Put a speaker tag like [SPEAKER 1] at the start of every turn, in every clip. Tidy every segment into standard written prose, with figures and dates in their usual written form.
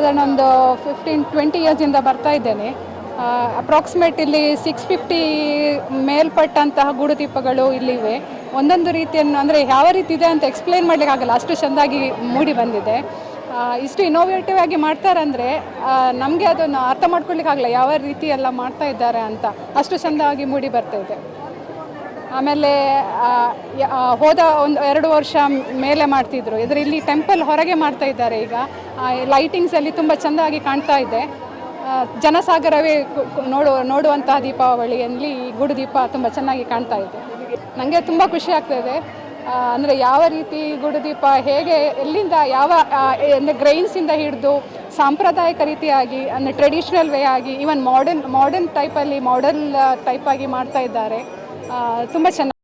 [SPEAKER 1] ಸಾಧಾರಣ ಒಂದು 15-20 ಇಯರ್ಸಿಂದ ಬರ್ತಾ ಇದ್ದೇನೆ. ಅಪ್ರಾಕ್ಸಿಮೇಟ್ ಇಲ್ಲಿ 650 ಮೇಲ್ಪಟ್ಟಂತಹ ಗೂಡುದೀಪಗಳು ಇಲ್ಲಿವೆ. ಒಂದೊಂದು ರೀತಿಯನ್ನು ಅಂದರೆ ಯಾವ ರೀತಿ ಇದೆ ಅಂತ ಎಕ್ಸ್ಪ್ಲೇನ್ ಮಾಡಲಿಕ್ಕಾಗಲ್ಲ, ಅಷ್ಟು ಚೆಂದಾಗಿ ಮೂಡಿ ಬಂದಿದೆ. ಇಷ್ಟು ಇನೋವೇಟಿವ್ ಆಗಿ ಮಾಡ್ತಾರಂದರೆ ನಮಗೆ ಅದನ್ನು ಅರ್ಥ ಮಾಡ್ಕೊಳ್ಳಿಕ್ಕಾಗಲ್ಲ ಯಾವ ರೀತಿ ಎಲ್ಲ ಮಾಡ್ತಾ ಇದ್ದಾರೆ ಅಂತ, ಅಷ್ಟು ಚೆಂದಾಗಿ ಮೂಡಿ ಬರ್ತಾ ಇದೆ. ಆಮೇಲೆ ಹೋದ 1-2 ವರ್ಷ ಮೇಲೆ ಮಾಡ್ತಿದ್ರು, ಇಲ್ಲಿ ಟೆಂಪಲ್ ಹೊರಗೆ ಮಾಡ್ತಾ ಇದ್ದಾರೆ. ಈಗ ಲೈಟಿಂಗ್ಸಲ್ಲಿ ತುಂಬ ಚೆಂದಾಗಿ ಕಾಣ್ತಾ ಇದೆ. ಜನಸಾಗರವೇ ನೋಡುವಂತಹ ದೀಪಾವಳಿಯಲ್ಲಿ ಈ ಗೂಡುದೀಪ ತುಂಬ ಚೆನ್ನಾಗಿ ಕಾಣ್ತಾ ಇದೆ. ನನಗೆ ತುಂಬ ಖುಷಿ ಆಗ್ತಾಯಿದೆ. ಅಂದರೆ ಯಾವ ರೀತಿ ಗೂಡುದೀಪ ಹೇಗೆ ಎಲ್ಲಿಂದ ಯಾವ ಅಂದರೆ ಗ್ರೈನ್ಸಿಂದ ಹಿಡಿದು ಸಾಂಪ್ರದಾಯಿಕ ರೀತಿಯಾಗಿ ಅಂದರೆ ಟ್ರೆಡಿಷ್ನಲ್ ವೇ ಆಗಿ ಈವನ್ ಮಾಡರ್ನ್ ಟೈಪಲ್ಲಿ ಮಾಡೆಲ್ ಟೈಪಾಗಿ ಮಾಡ್ತಾ ಇದ್ದಾರೆ. ತುಂಬ ಚೆನ್ನಾಗಿ.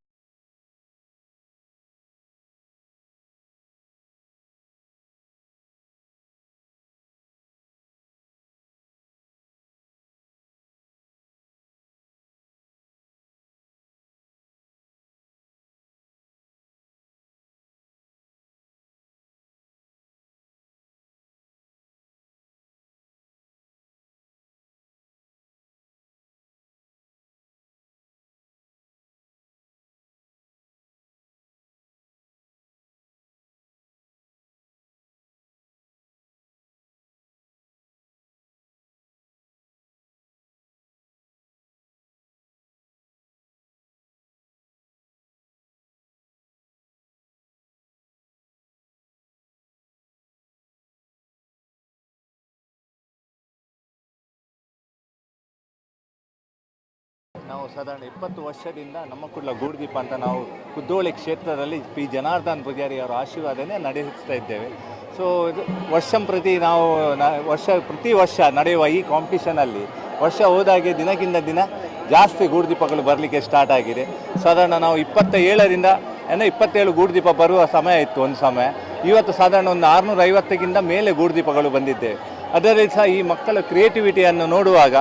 [SPEAKER 2] ನಾವು ಸಾಧಾರಣ 20 ವರ್ಷದಿಂದ ನಮ್ಮ ಕುಡ್ಲ ಗೂಡುದೀಪ ಅಂತ ನಾವು ಕುದ್ದೋಳಿ ಕ್ಷೇತ್ರದಲ್ಲಿ ಪಿ ಜನಾರ್ದನ್ ಪೂಜಾರಿ ಅವರ ಆಶೀರ್ವಾದನೇ ನಡೆಸ್ತಾ ಇದ್ದೇವೆ. ಸೊ ಇದು ಪ್ರತಿ ಪ್ರತಿ ವರ್ಷ ನಡೆಯುವ ಈ ಕಾಂಪಿಟಿಷನಲ್ಲಿ ವರ್ಷ ಹೋದಾಗೆ ದಿನಕ್ಕಿಂತ ದಿನ ಜಾಸ್ತಿ ಗೂಡುದೀಪಗಳು ಬರಲಿಕ್ಕೆ ಸ್ಟಾರ್ಟ್ ಆಗಿದೆ. ಸಾಧಾರಣ ನಾವು 27 ಗೂಡುದೀಪ ಬರುವ ಸಮಯ ಇತ್ತು ಒಂದು ಸಮಯ. ಇವತ್ತು ಸಾಧಾರಣ ಒಂದು 650ಕ್ಕಿಂತ ಮೇಲೆ ಗೂಡುದೀಪಗಳು ಬಂದಿದ್ದೇವೆ. ಅದರಲ್ಲಿ ಸಹ ಈ ಮಕ್ಕಳ ಕ್ರಿಯೇಟಿವಿಟಿಯನ್ನು ನೋಡುವಾಗ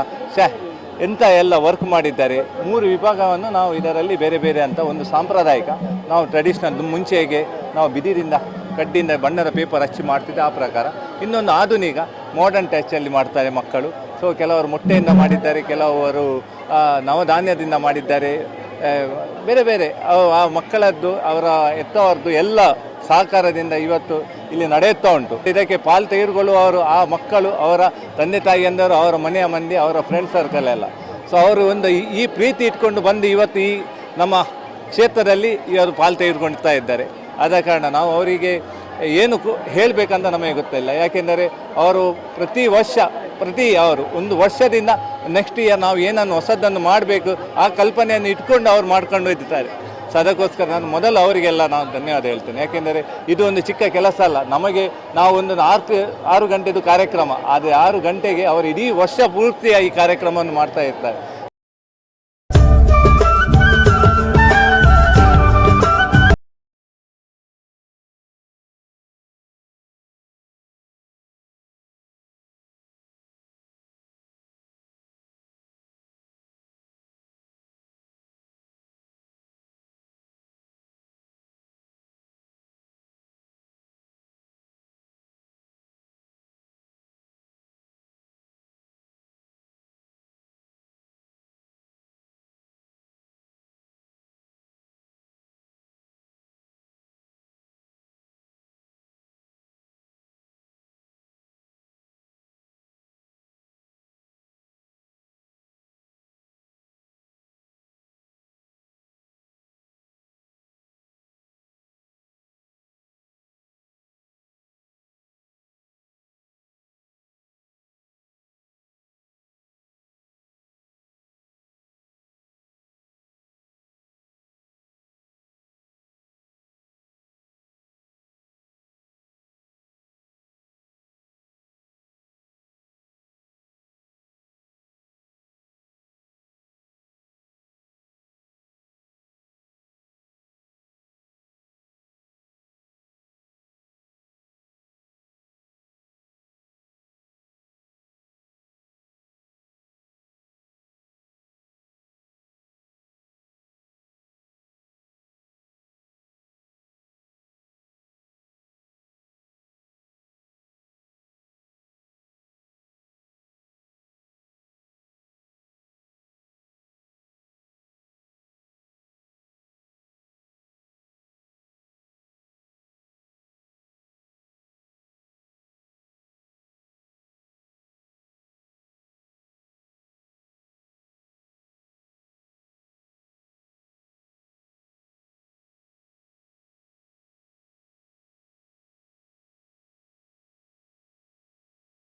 [SPEAKER 2] ಎಂಥ ಎಲ್ಲ ವರ್ಕ್ ಮಾಡಿದ್ದಾರೆ. 3 ವಿಭಾಗವನ್ನು ನಾವು ಇದರಲ್ಲಿ ಬೇರೆ ಬೇರೆ ಅಂತ, ಒಂದು ಸಾಂಪ್ರದಾಯಿಕ ನಾವು ಟ್ರೆಡಿಷ್ನಲ್ ಮುಂಚೆಗೆ ನಾವು ಬಿದಿರಿಂದ ಕಡ್ಡಿಯಿಂದ ಬಣ್ಣದ ಪೇಪರ್ ಹಚ್ಚಿ ಮಾಡ್ತಿದ್ದೆ ಆ ಪ್ರಕಾರ, ಇನ್ನೊಂದು ಆಧುನಿಕ ಮಾಡರ್ನ್ ಟಚಲ್ಲಿ ಮಾಡ್ತಾರೆ ಮಕ್ಕಳು. ಸೊ ಕೆಲವರು ಮೊಟ್ಟೆಯಿಂದ ಮಾಡಿದ್ದಾರೆ, ಕೆಲವರು ನವಧಾನ್ಯದಿಂದ ಮಾಡಿದ್ದಾರೆ. ಬೇರೆ ಬೇರೆ ಆ ಮಕ್ಕಳದ್ದು ಅವರ ಎತ್ತವರದ್ದು ಎಲ್ಲ ಸಹಕಾರದಿಂದ ಇವತ್ತು ಇಲ್ಲಿ ನಡೆಯುತ್ತಾ ಉಂಟು. ಇದಕ್ಕೆ ಪಾಲು ತೆಗೆದುಕೊಳ್ಳುವವರು ಆ ಮಕ್ಕಳು, ಅವರ ತಂದೆ ತಾಯಿಯಂದರು, ಅವರ ಮನೆಯ ಮಂದಿ, ಅವರ ಫ್ರೆಂಡ್ ಸರ್ಕಲ್ ಎಲ್ಲ. ಸೊ ಅವರು ಒಂದು ಈ ಪ್ರೀತಿ ಇಟ್ಕೊಂಡು ಬಂದು ಇವತ್ತು ಈ ನಮ್ಮ ಕ್ಷೇತ್ರದಲ್ಲಿ ಇವರು ಪಾಲು ತೆಗೆದುಕೊಳ್ತಾ ಇದ್ದಾರೆ. ಆದ ಕಾರಣ ನಾವು ಅವರಿಗೆ ಏನು ಹೇಳಬೇಕಂತ ನಮಗೆ ಗೊತ್ತಿಲ್ಲ. ಯಾಕೆಂದರೆ ಅವರು ಅವರು ಒಂದು ವರ್ಷದಿಂದ ನೆಕ್ಸ್ಟ್ ಇಯರ್ ನಾವು ಏನನ್ನು ಹೊಸದನ್ನು ಮಾಡಬೇಕು ಆ ಕಲ್ಪನೆಯನ್ನು ಇಟ್ಕೊಂಡು ಅವ್ರು ಮಾಡ್ಕೊಂಡು ಇದ್ದಾರೆ. ಸೊ ಅದಕ್ಕೋಸ್ಕರ ನಾನು ಮೊದಲು ಅವರಿಗೆಲ್ಲ ನಾನು ಧನ್ಯವಾದ ಹೇಳ್ತೇನೆ. ಯಾಕೆಂದರೆ ಇದು ಒಂದು ಚಿಕ್ಕ ಕೆಲಸ ಅಲ್ಲ. ನಾವು ಒಂದು 6 ಗಂಟೆದು ಕಾರ್ಯಕ್ರಮ, ಆದರೆ 6 ಗಂಟೆಗೆ ಅವರು ಇಡೀ ವರ್ಷ ಪೂರ್ತಿಯ ಈ ಕಾರ್ಯಕ್ರಮವನ್ನು ಮಾಡ್ತಾ ಇರ್ತಾರೆ.